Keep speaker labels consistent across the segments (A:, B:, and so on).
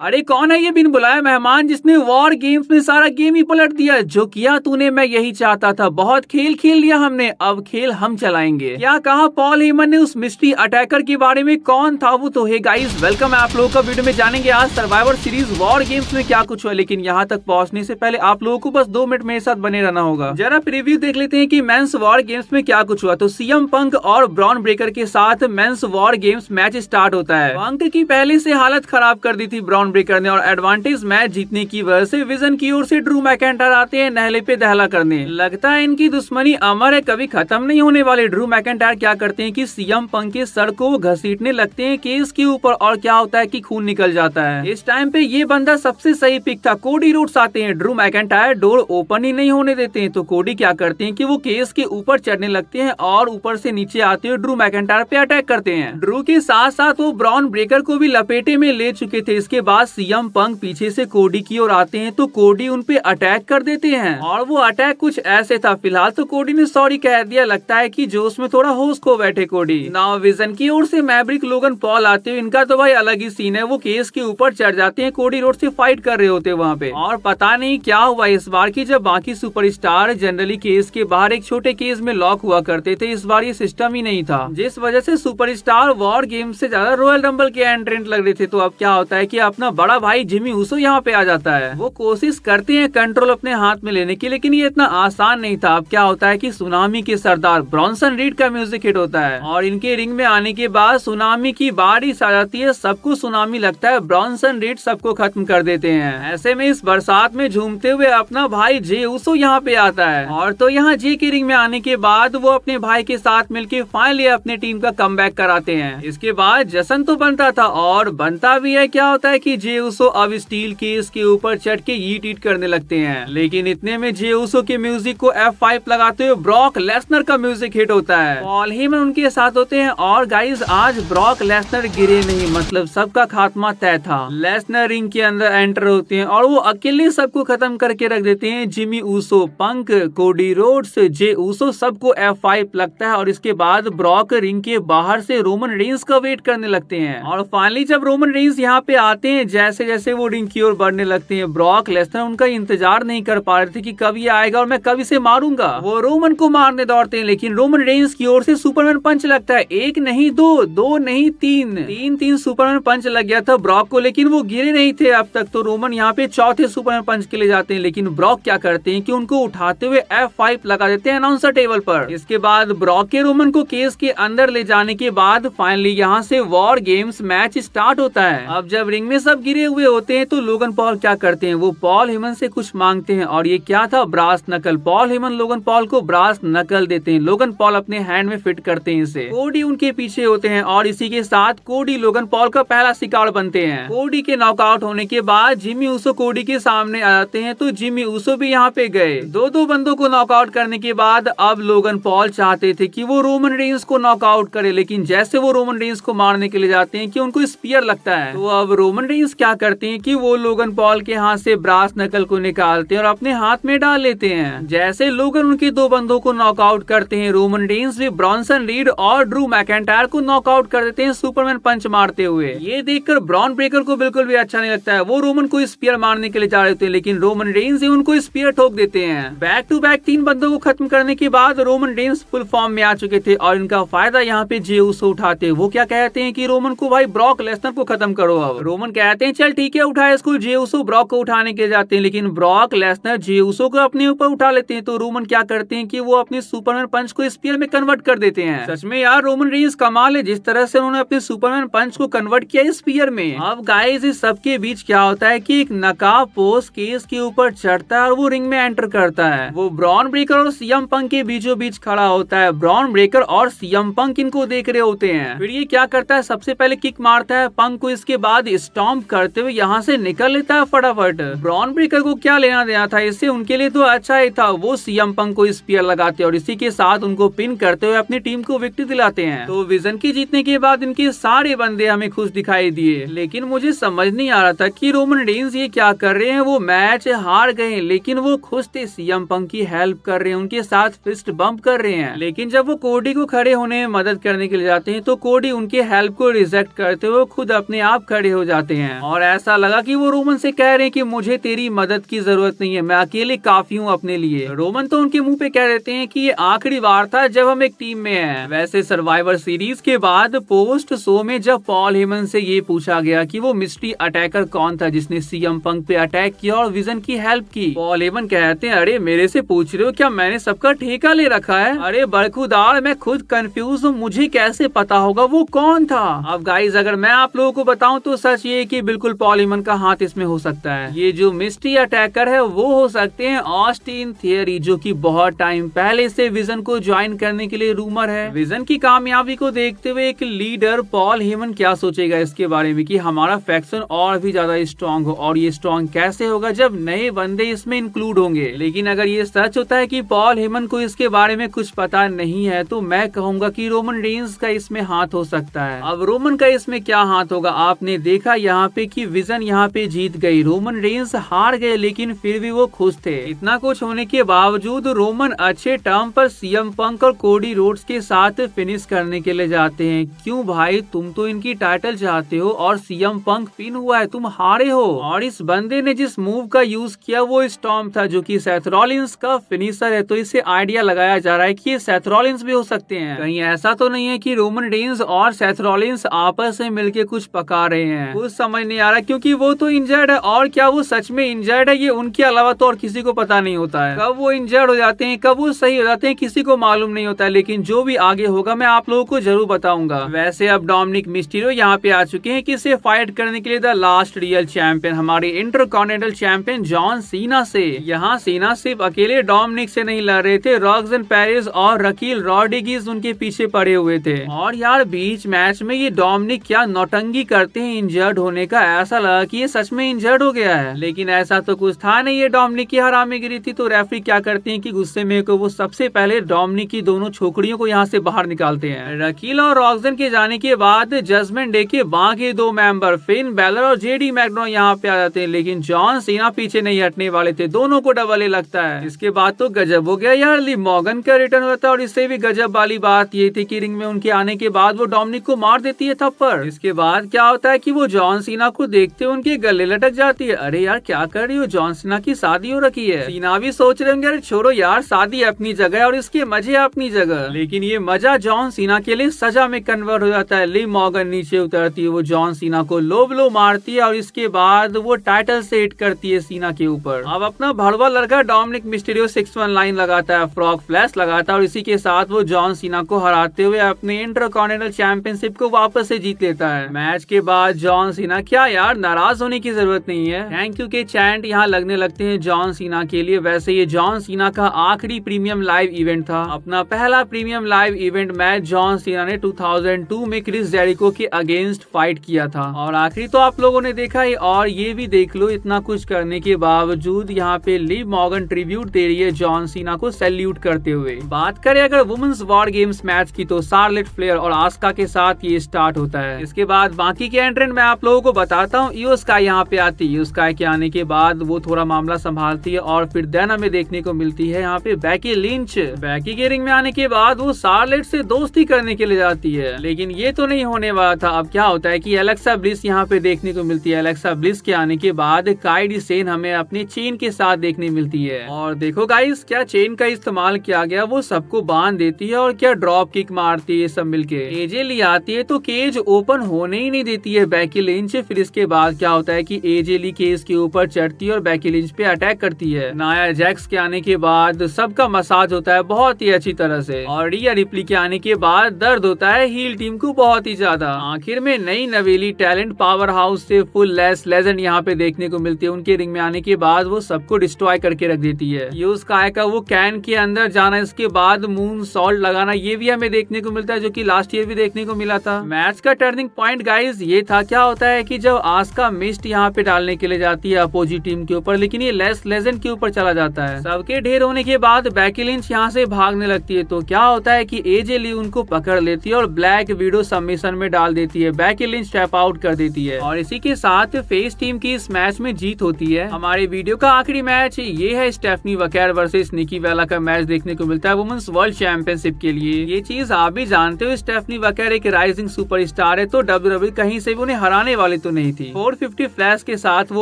A: अरे कौन है ये बिन बुलाया मेहमान जिसने वॉर गेम्स में सारा गेम ही पलट दिया। जो किया तूने मैं यही चाहता था। बहुत खेल खेल लिया हमने, अब खेल हम चलाएंगे। क्या कहा पॉल हेमन ने उस मिस्ट्री अटैकर के बारे में? कौन था वो? तो हे गाइस, वेलकम। आप लोगों का वीडियो में जानेंगे आज सर्वाइवर सीरीज वॉर गेम्स में क्या कुछ हुआ। लेकिन यहाँ तक पहुँचने से पहले आप लोगों को बस 2 मिनट मेरे साथ बने रहना होगा। जरा प्रीव्यू देख लेते हैं कि मेंस वॉर गेम्स में क्या कुछ हुआ। तो सीएम पंक और ब्रॉन ब्रेकर के साथ men's war games match start होता है। पंक की पहले से हालत खराब कर दी थी ब्रॉन ब्रेकर ने, और एडवांटेज मैच जीतने की वजह से विजन की ओर से ड्रू मैकेंटायर आते हैं नहले पे दहला करने। लगता है इनकी दुश्मनी अमर है, कभी खत्म नहीं होने वाले। ड्रू मैकेंटायर क्या करते हैं कि सीएम पंक के सर को घसीटने लगते हैं केस के ऊपर, और क्या होता है कि खून निकल जाता है। इस टाइम पे ये बंदा सबसे सही पिक था। कोडी रोड्स आते हैं, ड्रू मैकेंटायर डोर ओपन ही नहीं होने देते हैं। तो कोडी क्या करते हैं कि वो केस के ऊपर चढ़ने लगते हैं और ऊपर से नीचे आते हुए ड्रू मैकेंटायर पे अटैक करते हैं। ड्रू के साथ साथ वो ब्रॉन ब्रेकर को भी लपेटे में ले चुके थे। इसके बाद सीएम पंक पीछे से कोडी की ओर आते हैं तो कोडी उन पे अटैक कर देते हैं, और वो अटैक कुछ ऐसे था। फिलहाल तो कोडी ने सॉरी कह दिया, लगता है कि जोश में थोड़ा होश खो बैठे कोडी। नाउ विजन की ओर से मैवरिक लोगन पॉल आते हुए, इनका तो भाई अलग ही सीन है। वो केस के ऊपर चढ़ जाते हैं, कोडी रोड से फाइट कर रहे होते वहाँ पे। और पता नहीं क्या हुआ इस बार की, जब बाकी सुपरस्टार जनरली केस के बाहर एक छोटे केस में लॉक हुआ करते थे, इस बार ये सिस्टम ही नहीं था, जिस वजह से सुपरस्टार वॉर गेम से ज्यादा रॉयल रंबल के एंट्रेंट लग रहे थे। तो अब क्या होता है कि अपना बड़ा भाई जिमी ऊसो यहाँ पे आ जाता है। वो कोशिश करते हैं कंट्रोल अपने हाथ में लेने की, लेकिन ये इतना आसान नहीं था। अब क्या होता है कि सुनामी के सरदार ब्रॉन्सन रीड का म्यूजिक हिट होता है, और इनके रिंग में आने के बाद सुनामी की बारिश आ जाती है। सबको सुनामी लगता है, ब्रॉन्सन रीड सबको खत्म कर देते हैं। ऐसे में इस बरसात में झूमते हुए अपना भाई जे ऊसो यहाँ पे आता है, और तो यहाँ जे के रिंग में आने के बाद वो अपने भाई के साथ मिलकर फाइनली अपने टीम का कमबैक कराते हैं। इसके बाद जश्न तो बनता था और बनता भी है। क्या होता है कि जे ऊसो अब स्टील केस के ऊपर चढ़ के ईट ईट करने लगते हैं, लेकिन इतने में जे ऊसो के म्यूजिक को F5 लगाते हुए ब्रॉक लेसनर का म्यूजिक हिट होता है। पॉल हेमन उनके साथ होते हैं, और गाइस आज ब्रॉक लेसनर गिरे नहीं, मतलब सबका खात्मा तय था। लेसनर रिंग के अंदर एंटर होते हैं और वो अकेले सबको खत्म करके रख देते हैं। जिमी ऊसो, पंक, कोडी रोड्स, जे ऊसो सबको F5 लगता है, और इसके बाद ब्रॉक रिंग के बाहर से रोमन रेंस का वेट करने लगते हैं। और फाइनली जब रोमन रेंस यहाँ पे आते हैं, जैसे जैसे वो रिंग की ओर बढ़ने लगते हैं, ब्रॉक लेसनर उनका इंतजार नहीं कर पा रहे थे कि कब ये आएगा और मैं कब इसे मारूंगा। वो रोमन को मारने दौड़ते हैं, लेकिन रोमन रेंस की ओर से सुपरमैन पंच लगता है। एक नहीं दो नहीं तीन सुपरमैन पंच लग गया था ब्रॉक को, लेकिन वो गिरे नहीं थे अब तक। तो रोमन यहाँ पे चौथे सुपरमैन पंच के लिए जाते हैं, लेकिन ब्रॉक क्या करते हैं कि उनको उठाते हुए F5 लगा देते हैं अनाउंसर टेबल पर। इसके बाद ब्रॉक के रोमन को केस के अंदर ले जाने के बाद फाइनली यहाँ से वॉर गेम्स मैच स्टार्ट होता है। अब जब रिंग में सब गिरे हुए होते हैं तो लोगन पॉल क्या करते हैं, वो पॉल हेमन से कुछ मांगते हैं, और ये क्या था, ब्रास नकल। पॉल हेमन लोगन पॉल को ब्रास नकल देते हैं। लोगन पॉल अपने हैंड में फिट करते हैं इसे। कोडी उनके पीछे होते हैं, और इसी के साथ कोडी लोगन पॉल का पहला शिकार बनते हैं। कोडी के नॉकआउट होने के बाद जिमी ऊसो कोडी के सामने आ जाते हैं, तो जिमी ऊसो भी यहाँ पे गए। दो बंदों को नॉकआउट करने के बाद अब लोगन पॉल चाहते थे कि वो रोमन रेंस को नॉकआउट करे, लेकिन जैसे वो रोमन रेंस को मारने के लिए जाते हैं कि उनको स्पीयर लगता है। तो अब रोमन रेंस क्या करते हैं कि वो लोगन पॉल के हाथ से ब्रास नकल को निकालते हैं और अपने हाथ में डाल लेते हैं। जैसे लोगन उनके 2 बंदों को नॉकआउट करते हैं, रोमन रेंस भी ब्रॉन्सन रीड और ड्रू मैकेंटायर को नॉकआउट कर देते हैं सुपरमैन पंच मारते हुए। ये देखकर ब्रॉन ब्रेकर को बिल्कुल भी अच्छा नहीं लगता है। वो रोमन को स्पीयर मारने के लिए जा रहे थे, लेकिन रोमन रेंस ही उनको स्पीयर ठोक देते हैं। बैक टू बैक 3 बंदों को खत्म करने के बाद रोमन रेंस फुल फॉर्म में आ चुके थे, और इनका फायदा यहाँ पे जे ऊसो उठाते। वो क्या कहते हैं कि रोमन को भाई ब्रॉक लेसनर को खत्म करो। अब रोमन कहते हैं चल ठीक है उठा इसको। जे ऊसो ब्रॉक को उठाने के जाते हैं, लेकिन ब्रॉक लेसनर जे ऊसो को अपने ऊपर उठा लेते हैं। तो रोमन क्या करते हैं कि वो अपने सुपरमैन पंच को स्पीयर में कन्वर्ट कर देते हैं। सच में यार रोमन रेंस कमाल है, जिस तरह से उन्होंने अपने सुपरमैन पंच को कन्वर्ट किया स्पीयर में। अब गाइस इस सबके बीच क्या होता है कि एक नकाब पोस केस के ऊपर चढ़ता है और वो रिंग में एंटर करता है। वो ब्रॉन ब्रेकर और सीएम पंक के बीचों बीच खड़ा होता है। ब्रॉन ब्रेकर और सीएम पंक इनको देख रहे होते हैं। फिर ये क्या करता है, सबसे पहले किक मारता है पंक को, इसके बाद स्टॉम्प करते हुए यहाँ से निकल लेता है फटाफट। ब्रॉन ब्रेकर को क्या लेना देना था इससे, उनके लिए तो अच्छा ही था। वो सीएम पंक को स्पीयर लगाते और इसी के साथ उनको पिन करते हुए अपनी टीम को विक्ट्री दिलाते हैं। तो विजन की जीतने के बाद इनके सारे बंदे हमें खुश दिखाई दिए, लेकिन मुझे समझ नहीं आ रहा था कि रोमन रेंस ये क्या कर रहे हैं। वो मैच हार गए, लेकिन वो खुश थे। सीएम पंक की हेल्प कर रहे हैं, उनके साथ फिस्ट बम्प कर रहे हैं। लेकिन जब वो कोडी को खड़े होने में मदद करने के लिए जाते हैं, तो कोडी उनके हेल्प को रिजेक्ट करते हुए खुद अपने आप खड़े हो जाते हैं। हैं और ऐसा लगा कि वो रोमन से कह रहे हैं कि मुझे तेरी मदद की जरूरत नहीं है, मैं अकेले काफी हूँ अपने लिए। रोमन तो उनके मुंह पे कह देते हैं कि ये आखिरी बार था जब हम एक टीम में हैं। वैसे सर्वाइवर सीरीज के बाद पोस्ट शो में जब पॉल हेमन से ये पूछा गया कि वो मिस्ट्री अटैकर कौन था जिसने सीएम पंक पे अटैक किया और विजन की हेल्प की, पॉल हेमन कहते हैं अरे मेरे से पूछ रहे हो क्या, मैंने सबका ठेका ले रखा है? अरे बरखुदार, मैं खुद कंफ्यूज हूँ, मुझे कैसे पता होगा वो कौन था। अब गाइज अगर मैं आप लोगों को बताऊं तो सच ये कि बिल्कुल पॉल हेमन का हाथ इसमें हो सकता है। ये जो मिस्ट्री अटैकर है वो हो सकते हैं ऑस्टिन थियरी, जो कि बहुत टाइम पहले से विजन को ज्वाइन करने के लिए रूमर है। विजन की कामयाबी को देखते हुए एक लीडर पॉल हेमन क्या सोचेगा इसके बारे में कि हमारा फैक्शन और भी ज्यादा स्ट्रॉन्ग हो, और ये स्ट्रॉन्ग कैसे होगा जब नए बंदे इसमें इंक्लूड होंगे। लेकिन अगर ये सच होता है कि पॉल हेमन को इसके बारे में कुछ पता नहीं है तो मैं कहूंगा कि रोमन रेंस का इसमें हाथ हो सकता है। अब रोमन का इसमें क्या हाथ होगा? आपने देखा यहाँ पे कि विजन यहाँ पे जीत गई, रोमन रेंस हार गए, लेकिन फिर भी वो खुश थे। इतना कुछ होने के बावजूद रोमन अच्छे टर्म पर सीएम पंक और कोडी रोड्स के साथ फिनिश करने के लिए जाते हैं। क्यों भाई, तुम तो इनकी टाइटल चाहते हो और सीएम पंक पिन हुआ है, तुम हारे हो। और इस बंदे ने जिस मूव का यूज किया वो स्टॉर्म था जो कि सेथ रॉलिंस का फिनिशर है, तो इससे आइडिया लगाया जा रहा है कि ये सेथ रॉलिंस भी हो सकते हैं। कहीं ऐसा तो नहीं है कि रोमन रेंस और सेथ रॉलिंस आपस में मिलके कुछ पका रहे हैं? कुछ समझ नहीं आ रहा, क्योंकि वो तो इंजर्ड है, और क्या वो सच में इंजर्ड है ये उनके अलावा तो और किसी को पता नहीं होता है। कब वो इंजर्ड हो जाते हैं, कब वो सही हो जाते हैं, किसी को मालूम नहीं होता है। लेकिन जो भी आगे होगा मैं आप लोगों को जरूर बताऊंगा। वैसे अब डोमिनिक मिस्टीरियो यहाँ पे आ चुके हैं किसे फाइट करने के लिए द लास्ट रियल चैंपियन, हमारे इंटरकॉन्टिनेंटल चैंपियन जॉन सीना से। यहाँ सीना सिर्फ अकेले डोमिनिक से नहीं लड़ रहे थे, रॉक्सन पेरिस और रकील रॉड्रिगेज उनके पीछे पड़े हुए थे। और यार बीच मैच में ये डोमिनिक क्या नौटंगी करते हैं इंजर्ड होने का, ऐसा लगा कि ये सच में इंजर्ड हो गया है, लेकिन ऐसा तो कुछ था नहीं, ये डोमिनिक की हरामीगिरी थी। तो रेफरी क्या करते हैं कि गुस्से में को वो सबसे पहले डोमिनिक की दोनों छोकरियों को यहाँ से बाहर निकालते हैं। रकील और रॉक्सन के जाने के बाद जजमेंट डे के बाकी दो मेंबर फिन बैलर और जेडी मैकडोनाल्ड यहाँ पे आ जाते हैं, लेकिन जॉन सीना पीछे नहीं हटने वाले थे, दोनों को डबल लगता है। इसके बाद तो गजब हो गया यार, ली मॉर्गन का रिटर्न होता है और इससे भी गजब वाली बात ये थी कि रिंग में उनके आने के बाद वो डोमिनिक को मार देती है थप्पड़। इसके बाद क्या होता है कि वो जॉन सीना को देखते उनके गले लटक जाती है। अरे यार क्या कर रही हो, जॉन सीना की शादी हो रखी है। सीना भी सोच रहे होंगे अरे छोड़ो यार, शादी अपनी जगह और इसके मजे अपनी जगह, लेकिन ये मजा जॉन सीना के लिए सजा में कन्वर्ट हो जाता है। ली मॉर्गन नीचे उतरती है, वो जॉन सीना को लो ब्लो मारती है और इसके बाद वो टाइटल से हिट करती है सीना के ऊपर। अब अपना भड़वा लड़का डोमिनिक मिस्टीरियो 619 लगाता है, फ्रॉग फ्लैश लगाता है और इसी के साथ वो जॉन सीना को हराते हुए अपने इंटरकॉन्टिनेंटल चैंपियनशिप को वापस से जीत लेता है। मैच के बाद जॉन सीना, क्या यार नाराज होने की जरूरत नहीं है, थैंक यू के चैंट यहाँ लगने लगते हैं जॉन सीना के लिए। वैसे ये जॉन सीना का आखिरी प्रीमियम लाइव इवेंट था, अपना पहला premium live event match John Cena ने 2002 में क्रिस जेरिको के अगेंस्ट फाइट किया था और आखिरी तो आप लोगों ने देखा ही। और ये भी देख लो, इतना कुछ करने के बावजूद यहाँ पे लिव मॉर्गन ट्रिब्यूट दे रही है जॉन सीना को सैल्यूट करते हुए। बात करें अगर वुमेन्स वॉर गेम्स मैच की तो शार्लेट फ्लेयर और आस्का के साथ ये स्टार्ट होता है। इसके बाद बाकी के एंट्रेंट मैं आप लोगों को बताता हूँ। इयो स्काई यहाँ पे आती है, स्काई के आने के बाद वो थोड़ा मामला संभालती है और फिर देन हमें देखने को मिलती है यहाँ पे बैकी लिंच। बैकी के रिंग में आने के बाद वो शार्लेट से दोस्ती करने के लिए जाती है, लेकिन ये तो नहीं होने वाला था। अब क्या होता है कि एलेक्सा ब्लिस यहाँ पे देखने को मिलती है। एलेक्सा ब्लिस के आने के बाद काइडी सेन हमें अपने चेन के साथ देखने मिलती है और देखो गाइस क्या चेन का इस्तेमाल किया गया, वो सबको बांध देती है और क्या ड्रॉप किक मारती है सब मिलके। एजे ली आती है तो केज ओपन होने ही नहीं देती है बैकी लिंच। फिर इसके बाद क्या होता है कि एजे ली केज के ऊपर चढ़ती है और बैकी लिंच पे अटैक करती है। नाया जैक्स के आने के बाद सबका मसाज होता है बहुत ही अच्छी तरह से और रिया रिप्ली के आने के बाद दर्द होता है हील टीम को बहुत ही ज्यादा। आखिर में नई नवेली टैलेंट पावर हाउस से फुल लेस लेजेंड यहाँ पे देखने को मिलती है। उनके रिंग में आने के बाद वो सबको डिस्ट्रॉय करके रख देती है। यूज काय का वो कैन के अंदर जाना, इसके बाद मून सॉल्ट लगाना, ये भी हमें देखने को मिलता है जो कि लास्ट ईयर भी देखने को मिला था। मैच का टर्निंग पॉइंट गाइस ये था, क्या होता है कि जब आस्का मिस्ट यहाँ पे डालने के लिए जाती है अपोजिट टीम के ऊपर, लेकिन ये लेस लेजेंड के ऊपर चला जाता है। सबके ढेर होने के बाद बैकी लिंच यहाँ से भागने लगती है तो क्या होता है कि एजे ली उनको पकड़ लेती है और ब्लैक विडो सबमिशन में डाल देती है। बैकी लिंच टैप आउट कर देती है और इसी के साथ फेस टीम की इस मैच में जीत होती है। हमारे वीडियो का आखिरी मैच ये है स्टेफनी वकैर वर्सेस निकी वेला का मैच देखने को मिलता है वुमेन्स वर्ल्ड चैंपियनशिप के लिए। ये चीज आप भी जानते हो, स्टेफनी वकैर एक राइजिंग सुपरस्टार है तो WWE कहीं से भी उन्हें हराने वाली वाली तो नहीं थी। 450 फ्लैश के साथ वो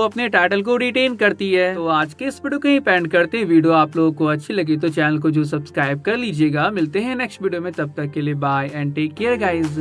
A: अपने टाइटल को रिटेन करती है। तो आज के इस वीडियो को ही एंड करते हैं। वीडियो आप लोगों को अच्छी लगी तो चैनल को जो सब्सक्राइब कर लीजिएगा। मिलते हैं नेक्स्ट वीडियो में, तब तक के लिए bye and take care guys.